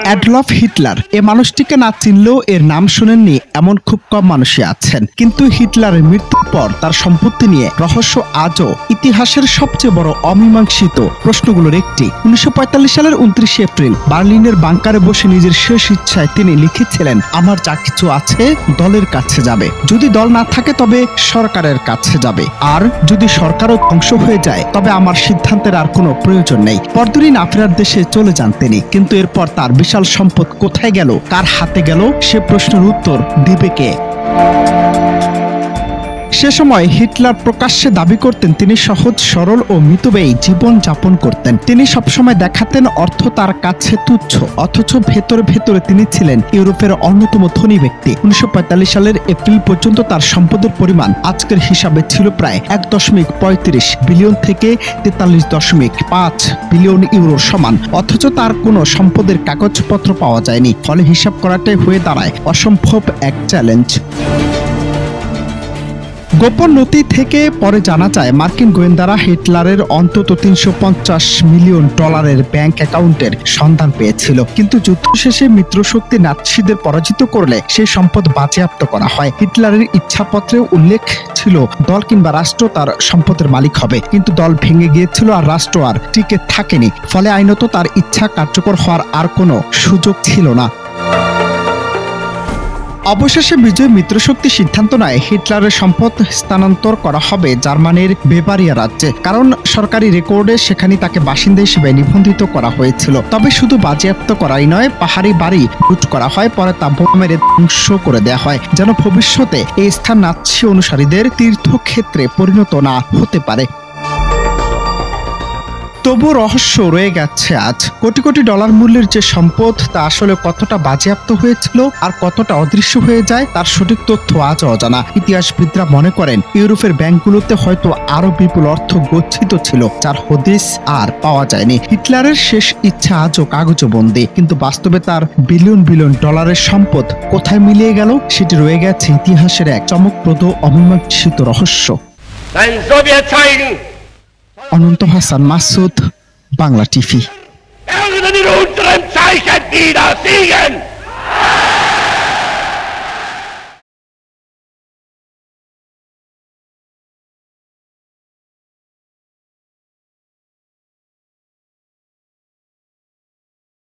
Adolf Hitler এ মানুষটিকে না চিনলেও এর নাম শুনেননি এমন খুব কম মানুষই আছেন, কিন্তু হিটলারের মৃত্যুর পর তার সম্পত্তি নিয়ে রহস্য আজও ইতিহাসের সবচেয়ে বড় অমীমাংসিত প্রশ্নগুলোর একটি। 1945 সালের 29 এপ্রিল বার্লিনের বাংকারে বসে নিজের শেষ ইচ্ছায় তিনি লিখেছিলেন, আমার যা কিছু আছে দলের কাছে যাবে, যদি দল না থাকে তবে সরকারের কাছে যাবে, আর যদি সরকারও ধ্বংস হয়ে যায় তবে আমার সিদ্ধান্তের আর কোনো প্রয়োজন নেই। পরদিনই না ফেরার দেশে চলে যান তিনি, কিন্তু এরপর তার বিশাল সম্পদ কোথায় গেল, কার হাতে গেল, সে প্রশ্নের উত্তর দিবে কে? সে সময় হিটলার প্রকাশ্যে দাবি করতেন তিনি সহজ সরল ও মিতব্যয়ী জীবন যাপন করতেন। তিনি সবসময় দেখাতেন অর্থ তার কাছে তুচ্ছ, অথচ ভেতরে ভেতরে তিনি ছিলেন ইউরোপের অন্যতম ধনী ব্যক্তি। 1945 সালের এপ্রিল পর্যন্ত তার সম্পদের পরিমাণ আজকের হিসাবে ছিল প্রায় 1.35 বিলিয়ন থেকে 43.5 বিলিয়ন ইউরোর সমান, অথচ তার কোনো সম্পদের কাগজপত্র পাওয়া যায়নি। ফলে হিসাব করাটাই হয়ে দাঁড়ায় অসম্ভব এক চ্যালেঞ্জ। গোপন নথি থেকে পরে জানা যায় মার্কিন গোয়েন্দারা হিটলারের অন্তত 350 মিলিয়ন ডলারের ব্যাংক অ্যাকাউন্টের সন্ধান পেয়েছিল, কিন্তু যুদ্ধ শেষে মিত্রশক্তি নাৎসিদের পরাজিত করলে সেই সম্পদ বাজেয়াপ্ত করা হয়। হিটলারের ইচ্ছাপত্রে উল্লেখ ছিল দল কিংবা রাষ্ট্র তার সম্পদের মালিক হবে, কিন্তু দল ভেঙে গিয়েছিল আর রাষ্ট্র আর টিকে থাকেনি। ফলে আইনত তার ইচ্ছা কার্যকর হওয়ার আর কোনো সুযোগ ছিল না। অবশেষে বিজয় মিত্রশক্তি সিদ্ধান্ত নেয় হিটলারের সম্পদ স্থানান্তর করা হবে জার্মানির বেভারিয়া রাজ্যে, কারণ সরকারি রেকর্ডে সেখানে তাকে বাসিন্দা হিসেবে নিবন্ধিত করা হয়েছিল। তবে শুধু বাজেয়াপ্ত করাই নয়, পাহাড়ি বাড়ি লুট করা হয়, পরে তা বোমা মেরে ধ্বংস করে দেওয়া হয়, যেন ভবিষ্যতে এই স্থান নাৎসি অনুসারীদের তীর্থক্ষেত্রে পরিণত না হতে পারে। তবু রহস্য রয়ে গেছে আজ। কোটি কোটি ডলার মূল্যের যে সম্পদ তা আসলে কতটা বাজেয়াপ্ত হয়েছিল আর কতটা অদৃশ্য হয়ে যায় তার সঠিক তথ্য আজ অজানা। ইতিহাসবিদরা মনে করেন ইউরোপের ব্যাংকগুলোতে হয়তো আরো বিপুল অর্থ গচ্ছিত ছিল, যার হদিস আর পাওয়া যায়নি। হিটলারের শেষ ইচ্ছা আজও কাগজবন্দি, কিন্তু বাস্তবে তার বিলিয়ন বিলিয়ন ডলারের সম্পদ কোথায় মিলিয়ে গেল সেটি রয়ে গেছে ইতিহাসের এক চমকপ্রদ অমীমাংসিত রহস্য। অনন্ত হাসান মাসুদ, বাংলা টিভি।